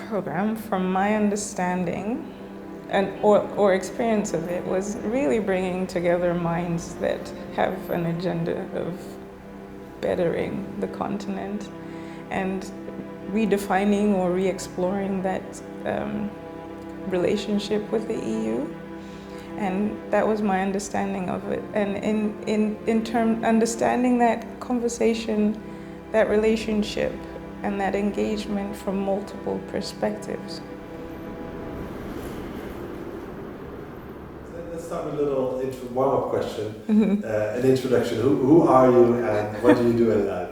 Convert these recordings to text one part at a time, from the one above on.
program, from my understanding or experience of it, was really bringing together minds that have an agenda of bettering the continent and redefining or re-exploring that relationship with the EU. And that was my understanding of it. And in term understanding that conversation, that relationship, and that engagement from multiple perspectives. Let's start with a little warm-up question, an introduction. Who are you and what do you do in life?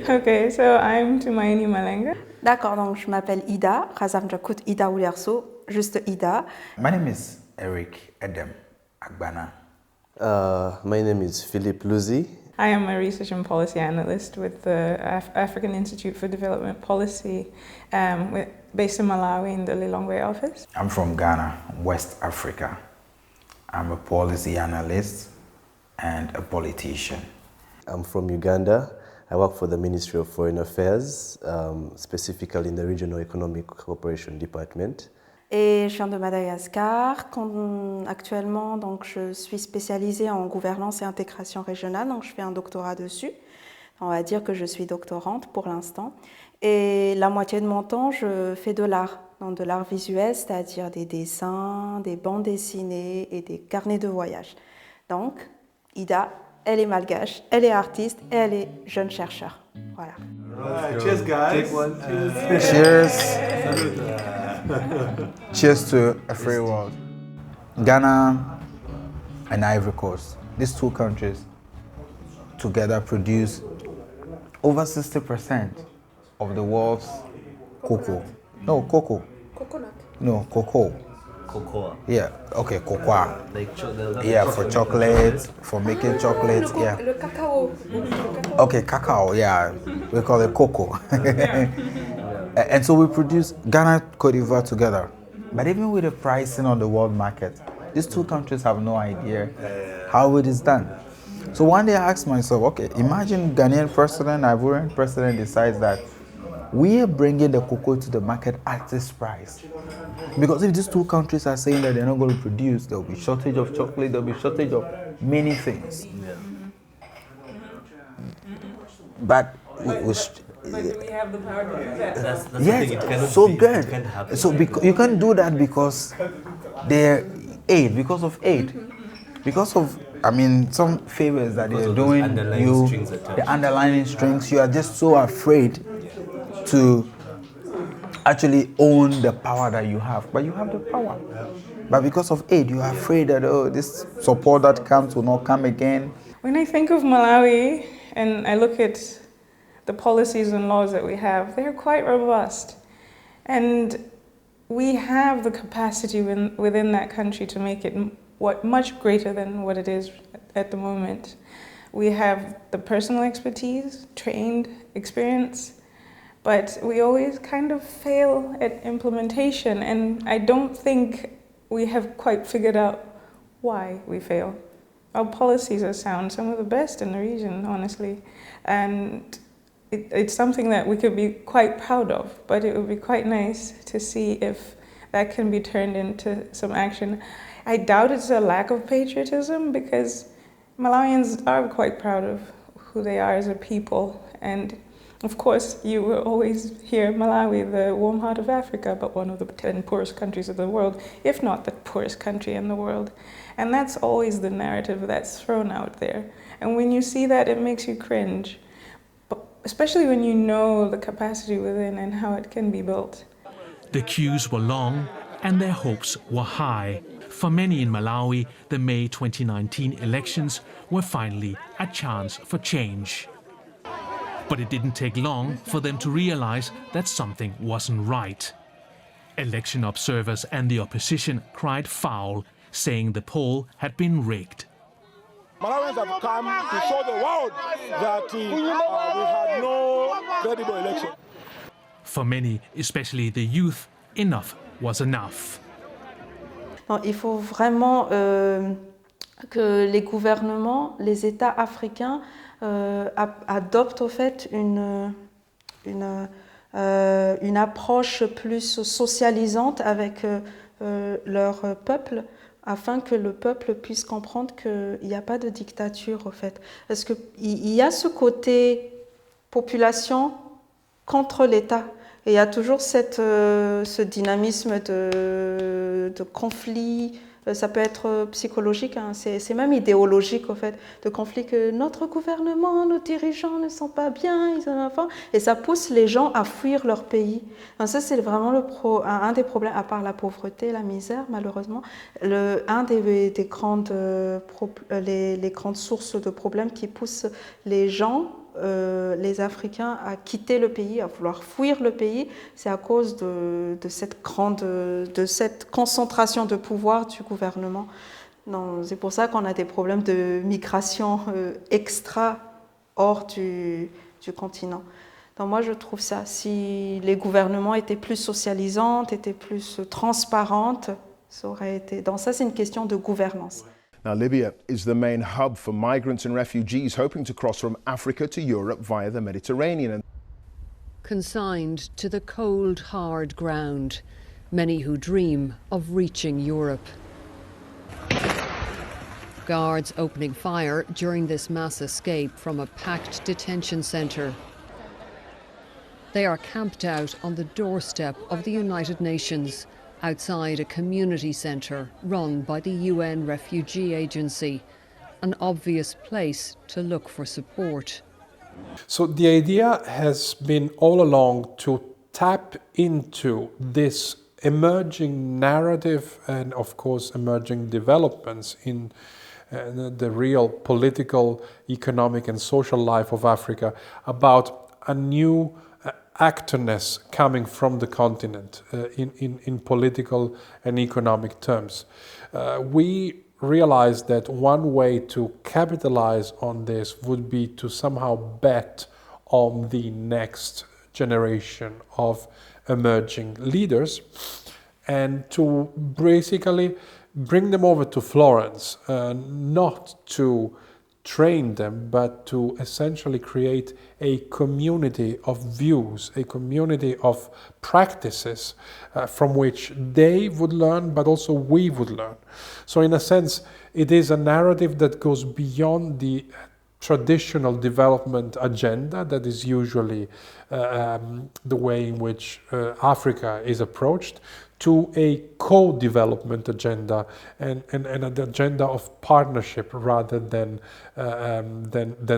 Okay, so I'm Tumaini Malenga. D'accord, donc je m'appelle Idah, Razam Jakut Idah Oulerso, juste Idah. My name is Edem Agbana. My name is Philip Luzi. I am a research and policy analyst with the African Institute for Development Policy, based in Malawi in the Lilongwe office. I'm from Ghana, West Africa. I'm a policy analyst and a politician. I'm from Uganda. I work for the Ministry of Foreign Affairs, specifically in the Regional Economic Cooperation Department. Et je viens de Madagascar. Actuellement, donc, je suis spécialisée en gouvernance et intégration régionale, donc je fais un doctorat dessus. On va dire que je suis doctorante pour l'instant. Et la moitié de mon temps, je fais de l'art, donc de l'art visuel, c'est-à-dire des dessins, des bandes dessinées et des carnets de voyage. Donc, Idah, elle est malgache, elle est artiste et elle est jeune chercheur. Voilà. Right, cheers, guys. Take one, Cheers. Cheers to a free world. Ghana and Ivory Coast, these two countries together produce over 60% of the world's cocoa. No, cocoa. Coconut. No, cocoa. Cocoa. Yeah, okay, cocoa. Like Yeah, for chocolate, for making chocolate, yeah. Le cacao. Okay, cacao, yeah, we call it cocoa. And so we produce Ghana, Cote d'Ivoire together. But even with the pricing on the world market, these two countries have no idea how it is done. So one day I asked myself, okay, imagine Ghanaian president, Ivorian president decides that we are bringing the cocoa to the market at this price. Because if these two countries are saying that they're not going to produce, there will be shortage of chocolate, there will be shortage of many things. Yeah. But do we have the power to do that? That's the yes, thing. It cannot so be. good. It can't happen. So you can't do that because they're aid, because of aid, because of some favors that Because they're of those doing underlying you, strings attached. the underlying strings. You are just so afraid to actually own the power that you have, but you have the power. But because of aid, you are afraid that this support that comes will not come again. When I think of Malawi and I look at the policies and laws that we have, they're quite robust. And we have the capacity within that country to make it much greater than what it is at the moment. We have the personal expertise, trained experience, but we always kind of fail at implementation, and I don't think we have quite figured out why we fail. Our policies are sound, some of the best in the region, honestly, and it's something that we could be quite proud of, but it would be quite nice to see if that can be turned into some action. I doubt it's a lack of patriotism, because Malawians are quite proud of who they are as a people, and of course, you will always hear Malawi, the warm heart of Africa, but one of the 10 poorest countries of the world, if not the poorest country in the world. And that's always the narrative that's thrown out there. And when you see that, it makes you cringe, but especially when you know the capacity within and how it can be built. The queues were long and their hopes were high. For many in Malawi, the May 2019 elections were finally a chance for change. But it didn't take long for them to realize that something wasn't right. Election observers and the opposition cried foul, saying the poll had been rigged. Malawians have come to show the world that we had no credible election. For many, especially the youth, enough was enough. Non, il faut vraiment que les gouvernements, les États africains adoptent au fait une une approche plus socialisante avec leur peuple, afin que le peuple puisse comprendre qu'il n'y a pas de dictature, au fait. Parce qu'il y a ce côté population contre l'État. Et il y a toujours ce dynamisme de conflit. Ça peut être psychologique, hein, c'est même idéologique, au fait, de conflit que notre gouvernement, nos dirigeants ne sont pas bien, ils ont enfants, et ça pousse les gens à fuir leur pays. Donc ça, c'est vraiment un des problèmes, à part la pauvreté, la misère, malheureusement, un des grandes sources de problèmes qui poussent les gens, les Africains, à quitter le pays, à vouloir fuir le pays, c'est à cause de cette concentration de pouvoir du gouvernement. C'est pour ça qu'on a des problèmes de migration extra hors du continent. Donc moi je trouve ça, si les gouvernements étaient plus socialisants, étaient plus transparents, ça aurait été... Donc ça c'est une question de gouvernance. Now, Libya is the main hub for migrants and refugees hoping to cross from Africa to Europe via the Mediterranean. Consigned to the cold, hard ground, many who dream of reaching Europe. Guards opening fire during this mass escape from a packed detention centre. They are camped out on the doorstep of the United Nations, outside a community centre run by the UN Refugee Agency, an obvious place to look for support. So the idea has been all along to tap into this emerging narrative and of course emerging developments in the real political, economic and social life of Africa about a new actorness coming from the continent in political and economic terms. We realized that one way to capitalize on this would be to somehow bet on the next generation of emerging leaders and to basically bring them over to Florence, not to train them, but to essentially create a community of views, a community of practices from which they would learn, but also we would learn. So in a sense, it is a narrative that goes beyond the traditional development agenda that is usually the way in which Africa is approached, to a co-development agenda and an agenda of partnership rather than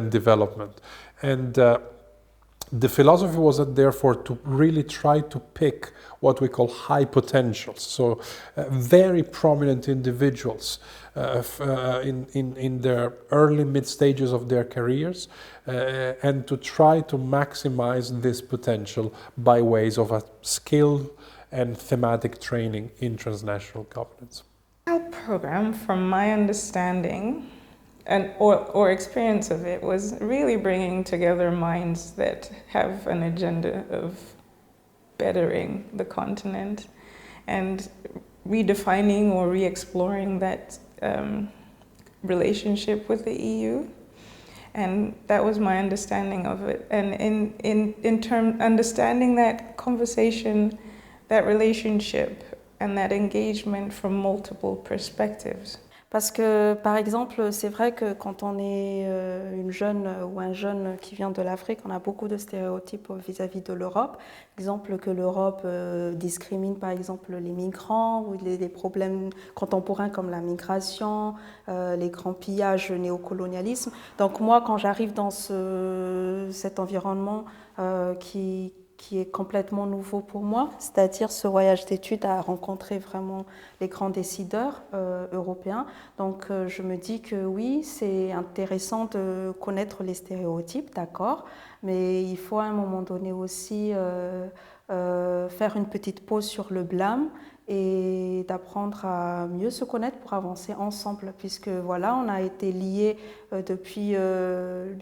development. And the philosophy was that therefore to really try to pick what we call high potentials, so very prominent individuals in their early mid stages of their careers and to try to maximize this potential by ways of a skill and thematic training in transnational governance. Our program, from my understanding or experience of it, was really bringing together minds that have an agenda of bettering the continent and redefining or re-exploring that relationship with the EU. And that was my understanding of it. And in terms understanding that conversation, that relationship and that engagement from multiple perspectives. Parce que, par exemple, c'est vrai que quand on est une jeune ou un jeune qui vient de l'Afrique, on a beaucoup de stéréotypes vis-à-vis de l'Europe. Exemple que l'Europe discrimine, par exemple, les migrants ou les problèmes contemporains comme la migration, les grands pillages, le néocolonialisme. Donc moi, quand j'arrive dans cet environnement qui est complètement nouveau pour moi, c'est-à-dire ce voyage d'études à rencontrer vraiment les grands décideurs européens. Donc je me dis que oui, c'est intéressant de connaître les stéréotypes, d'accord, mais il faut à un moment donné aussi faire une petite pause sur le blâme et d'apprendre à mieux se connaître pour avancer ensemble, puisque voilà, on a été liés depuis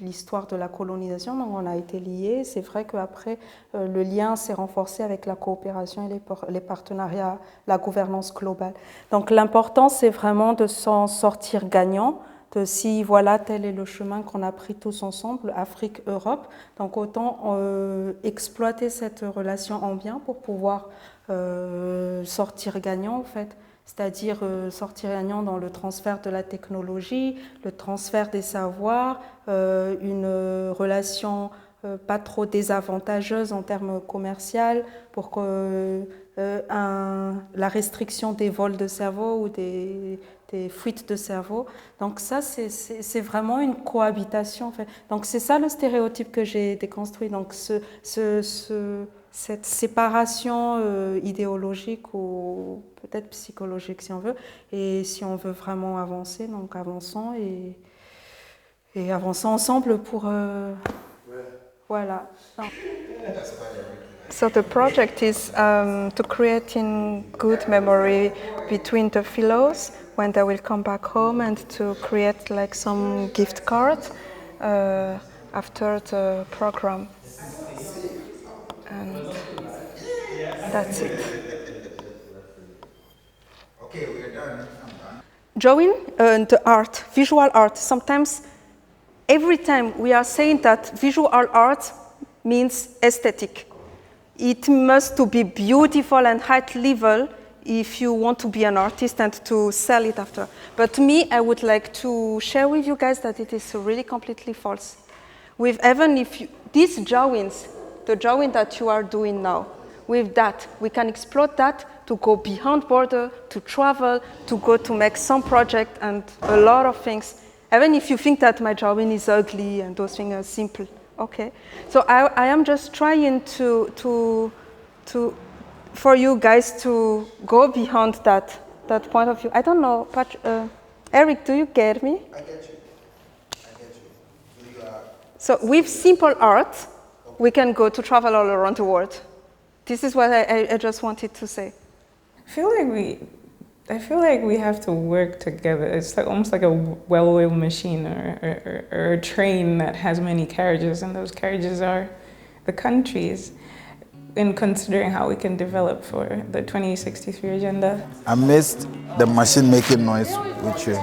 l'histoire de la colonisation, donc on a été liés. C'est vrai qu'après, le lien s'est renforcé avec la coopération et les partenariats, la gouvernance globale. Donc l'important, c'est vraiment de s'en sortir gagnant, de si voilà tel est le chemin qu'on a pris tous ensemble, Afrique, Europe, donc autant exploiter cette relation en bien pour pouvoir sortir gagnant en fait, c'est-à-dire sortir gagnant dans le transfert de la technologie, le transfert des savoirs, une relation pas trop désavantageuse en termes commerciaux pour que la restriction des vols de cerveau ou des fuites de cerveau. Donc ça, c'est vraiment une cohabitation. En fait. Donc c'est ça le stéréotype que j'ai déconstruit. Donc cette séparation idéologique ou peut-être psychologique si on veut. Et si on veut vraiment avancer, donc avançons et avançons ensemble pour... Voilà. So the project is to create in good memory between the fellows when they will come back home and to create like some gift cards after the program. And that's it. Okay, we're done. I'm done. Drawing the art, visual art, sometimes every time we are saying that visual art means aesthetic. It must to be beautiful and high level if you want to be an artist and to sell it after. But me, I would like to share with you guys that it is really completely false. With even if you, these drawings, the drawing that you are doing now, with that, we can exploit that to go beyond border, to travel, to go to make some project and a lot of things. Even if you think that my drawing is ugly and those things are simple. Okay, so I am just trying for you guys to go beyond that point of view. I don't know, Eric, do you get me? I get you. So with simple art, we can go to travel all around the world. This is what I just wanted to say. I feel like we have to work together. It's like almost like a well-oiled machine or a train that has many carriages, and those carriages are the countries, in considering how we can develop for the 2063 agenda. I missed the machine making noise with you.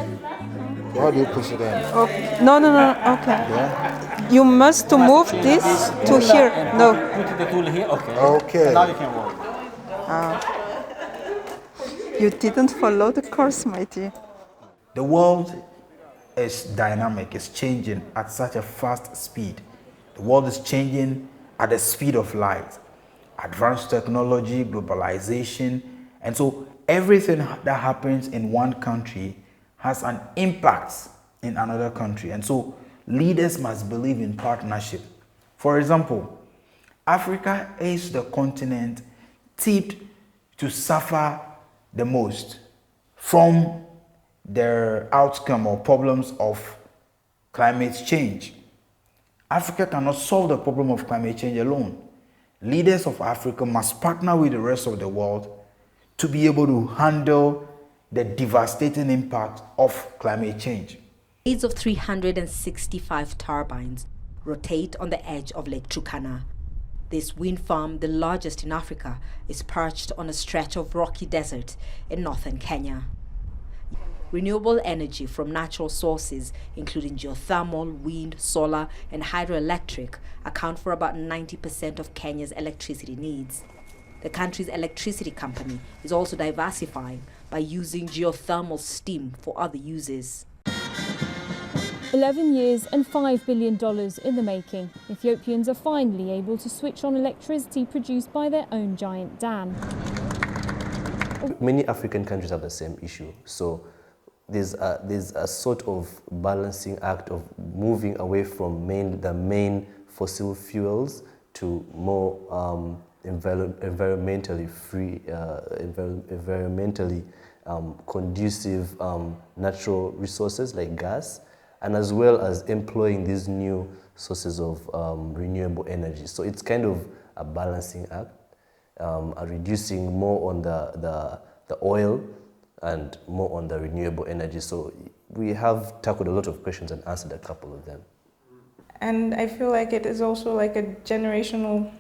How do you push it in? Oh, no, okay. Yeah? You must to move this to here. No. Put the tool here, okay. Okay. Now you can work. You didn't follow the course, my dear. The world is dynamic, it's changing at such a fast speed. The world is changing at the speed of light. Advanced technology, globalization, and so everything that happens in one country has an impact in another country. And so leaders must believe in partnership. For example, Africa is the continent tipped to suffer the most from the outcome or problems of climate change. Africa cannot solve the problem of climate change alone. Leaders of Africa must partner with the rest of the world to be able to handle the devastating impact of climate change. Blades of 365 turbines rotate on the edge of Lake Turkana. This wind farm, the largest in Africa, is perched on a stretch of rocky desert in northern Kenya. Renewable energy from natural sources, including geothermal, wind, solar, and hydroelectric, account for about 90% of Kenya's electricity needs. The country's electricity company is also diversifying by using geothermal steam for other uses. 11 years and $5 billion in the making. Ethiopians are finally able to switch on electricity produced by their own giant dam. Many African countries have the same issue. So there's a sort of balancing act of moving away from the main fossil fuels to more environmentally free, environmentally conducive natural resources like gas, and as well as employing these new sources of renewable energy. So it's kind of a balancing act, reducing more on the oil and more on the renewable energy. So we have tackled a lot of questions and answered a couple of them. And I feel like it is also like a generational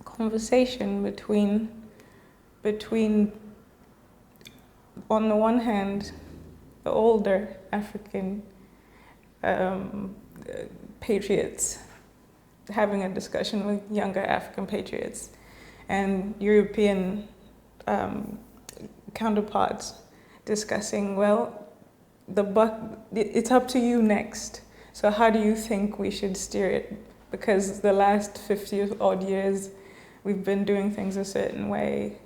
conversation between on the one hand, the older African patriots, having a discussion with younger African patriots and European counterparts discussing, well, it's up to you next. So how do you think we should steer it? Because the last 50 odd years, we've been doing things a certain way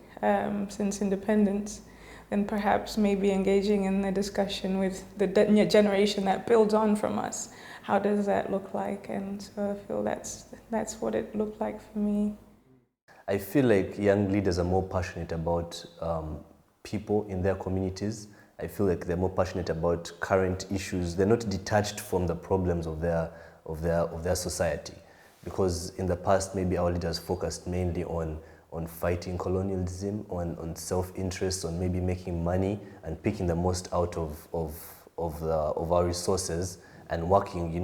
since independence. Then perhaps maybe engaging in the discussion with the generation that builds on from us. How does that look like? And so I feel that's what it looked like for me. I feel like young leaders are more passionate about people in their communities. I feel like they're more passionate about current issues. They're not detached from the problems of their society. Because in the past, maybe our leaders focused mainly on fighting colonialism, on self-interest, on maybe making money and picking the most out of our resources and working,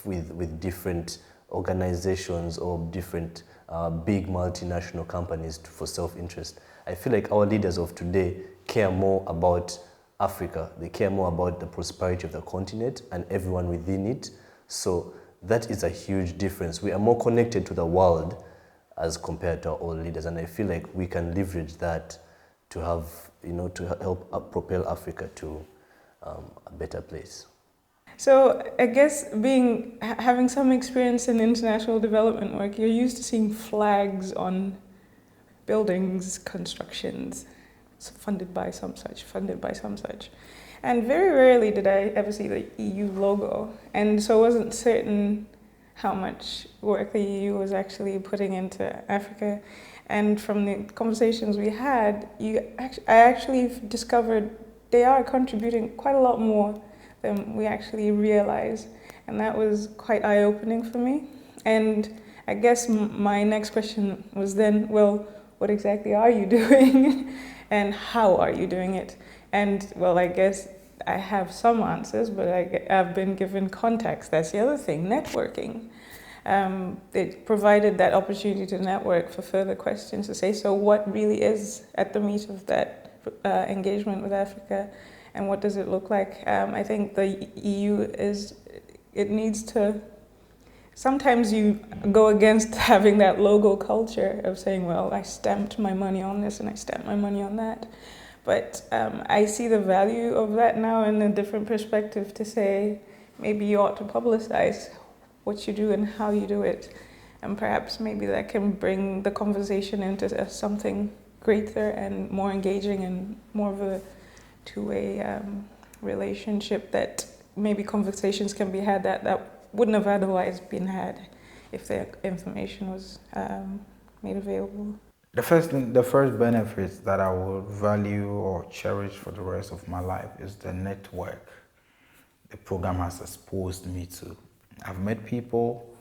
with different organizations or different big multinational companies for self-interest. I feel like our leaders of today care more about Africa. They care more about the prosperity of the continent and everyone within it. So that is a huge difference. We are more connected to the world as compared to our old leaders, and I feel like we can leverage that to have, to help propel Africa to a better place. So I guess having some experience in international development work, you're used to seeing flags on buildings, constructions, funded by some such. And very rarely did I ever see the EU logo. And so I wasn't certain how much work the EU was actually putting into Africa. And from the conversations we had, I actually discovered they are contributing quite a lot more than we actually realize. And that was quite eye-opening for me. And I guess my next question was then, well, what exactly are you doing? And how are you doing it? And well, I guess I have some answers, but I've been given context. That's the other thing, networking. It provided that opportunity to network for further questions to say, so what really is at the meat of that engagement with Africa, and what does it look like? I think the EU it needs to, sometimes you go against having that logo culture of saying, well, I stamped my money on this and I stamped my money on that. But I see the value of that now in a different perspective to say, maybe you ought to publicize what you do and how you do it. And perhaps maybe that can bring the conversation into something greater and more engaging and more of a two-way relationship, that maybe conversations can be had that wouldn't have otherwise been had if the information was made available. The first benefit that I would value or cherish for the rest of my life is the network the program has exposed me to. I've met people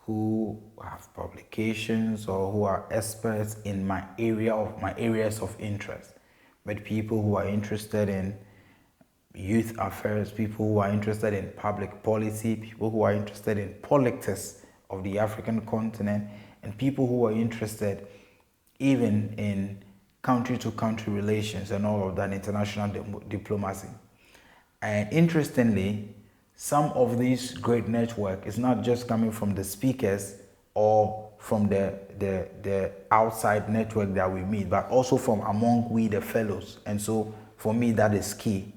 who have publications or who are experts in my areas of interest. Met people who are interested in youth affairs, people who are interested in public policy, people who are interested in politics of the African continent, and people who are interested even in country-to-country relations and all of that, international diplomacy. And interestingly, some of this great network is not just coming from the speakers or from the outside network that we meet, but also from among we the fellows. And so for me, that is key.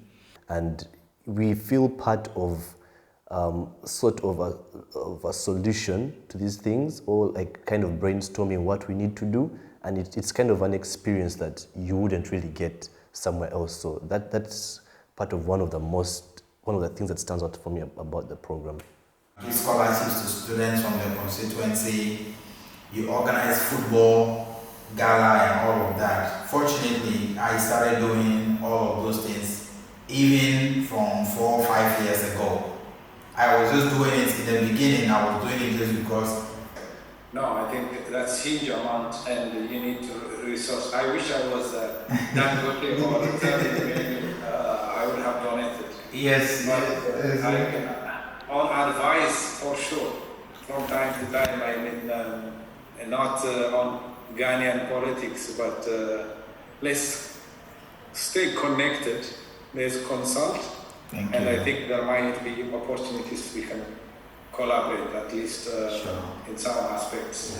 And we feel part of sort of a solution to these things, or like kind of brainstorming what we need to do. And it's kind of an experience that you wouldn't really get somewhere else. So that's part of one of the things that stands out for me about the program. Give scholarships to students from the constituency. You organize football, gala, and all of that. Fortunately, I started doing all of those things even from 4 or 5 years ago. I was just doing it in the beginning. I was doing it just because. No, I think that's huge amount, and you need to resource. I wish I was Dangote or I would have donated. Yes. But on advice for sure. From time to time, I mean, not on Ghanaian politics, but let's stay connected. Let's consult And I think there might be opportunities we can collaborate, at least in some aspects.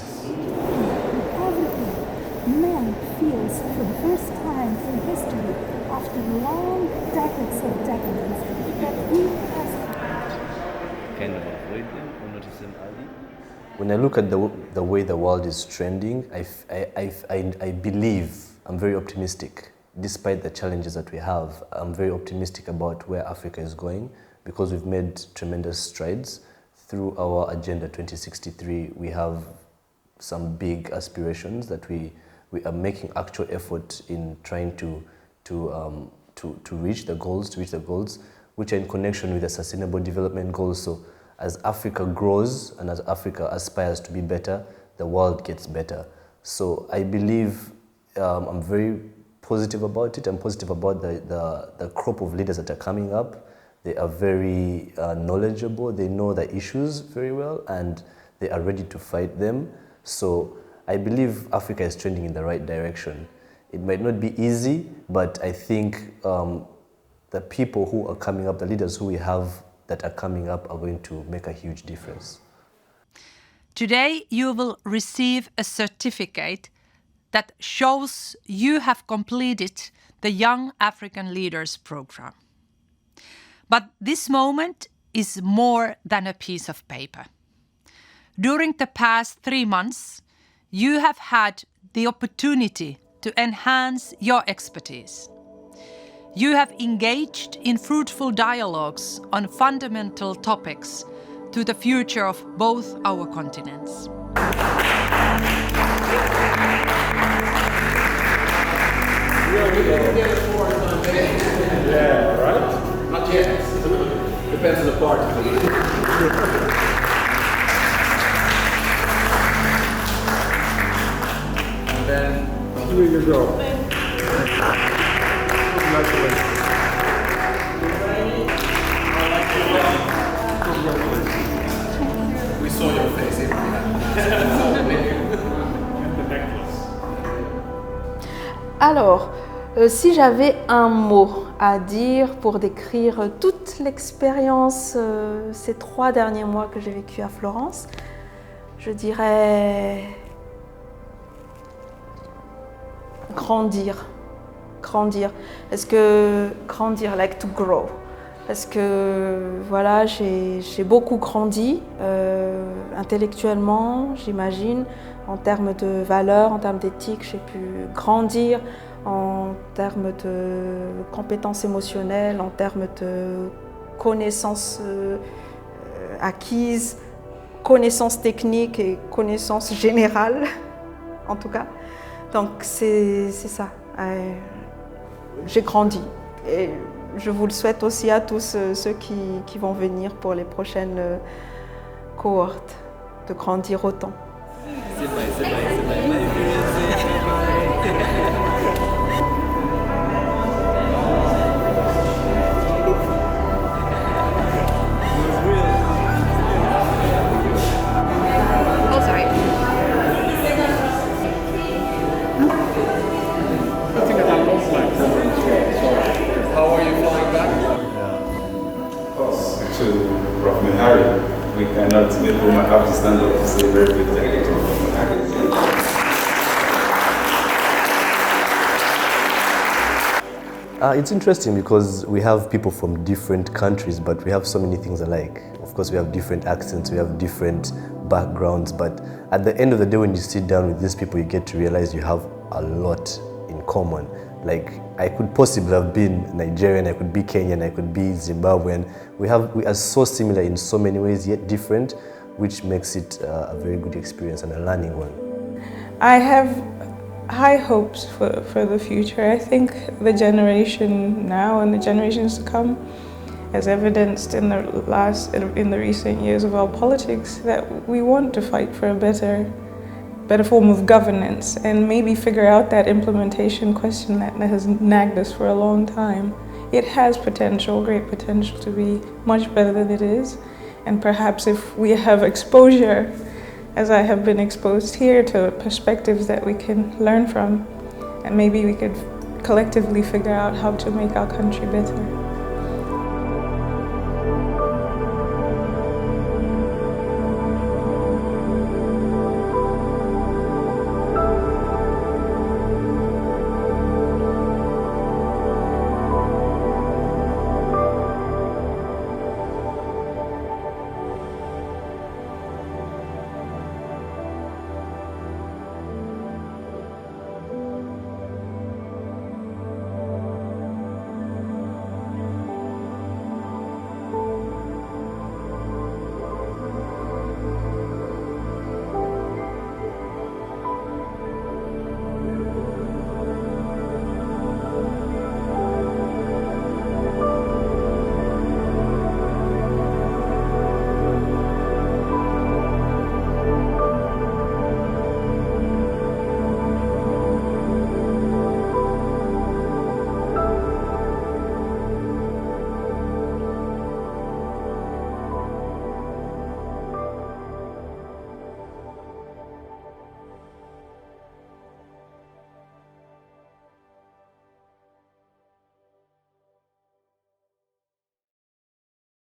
Man feels for the first time in history, after long decades of decadence, that he has... Kind of avoid them or notice them early? When I look at the way the world is trending, I believe, I'm very optimistic. Despite the challenges that we have, I'm very optimistic about where Africa is going because we've made tremendous strides. Through our Agenda 2063, we have some big aspirations that we are making actual effort in trying to reach the goals, which are in connection with the Sustainable Development Goals. So as Africa grows and as Africa aspires to be better, the world gets better. So I believe I'm very positive about it. I'm positive about the crop of leaders that are coming up. They are very knowledgeable. They know the issues very well and they are ready to fight them. So I believe Africa is trending in the right direction. It might not be easy, but I think the people who are coming up, the leaders who we have that are coming up are going to make a huge difference. Today you will receive a certificate that shows you have completed the Young African Leaders Program. But this moment is more than a piece of paper. During the past 3 months, you have had the opportunity to enhance your expertise. You have engaged in fruitful dialogues on fundamental topics to the future of both our continents. Yeah, right? Not yet. Depends on the party. And then, here you go. Congratulations. We saw your face. Alors, si j'avais un mot à dire pour décrire toute l'expérience, ces 3 derniers mois que j'ai vécu à Florence, je dirais grandir. Grandir. Est-ce que grandir, like to grow? Parce que voilà, j'ai beaucoup grandi intellectuellement, j'imagine, en termes de valeurs, en termes d'éthique, j'ai pu grandir en termes de compétences émotionnelles, en termes de connaissances acquises, connaissances techniques et connaissances générales, en tout cas. Donc c'est ça. J'ai grandi. Et je vous le souhaite aussi à tous ceux qui vont venir pour les prochaines cohortes, de grandir autant. We cannot make room. I have to stand up to say very good thank you to It's interesting because we have people from different countries, but we have so many things alike. Of course, we have different accents, we have different backgrounds, but at the end of the day, when you sit down with these people, you get to realize you have a lot in common. Like, I could possibly have been Nigerian, I could be Kenyan, I could be Zimbabwean. We are so similar in so many ways, yet different, which makes it a very good experience and a learning one. I have high hopes for the future. I think the generation now and the generations to come has evidenced in the recent years of our politics that we want to fight for a better form of governance and maybe figure out that implementation question that has nagged us for a long time. It has potential, great potential to be much better than it is, and perhaps if we have exposure, as I have been exposed here, to perspectives that we can learn from, and maybe we could collectively figure out how to make our country better.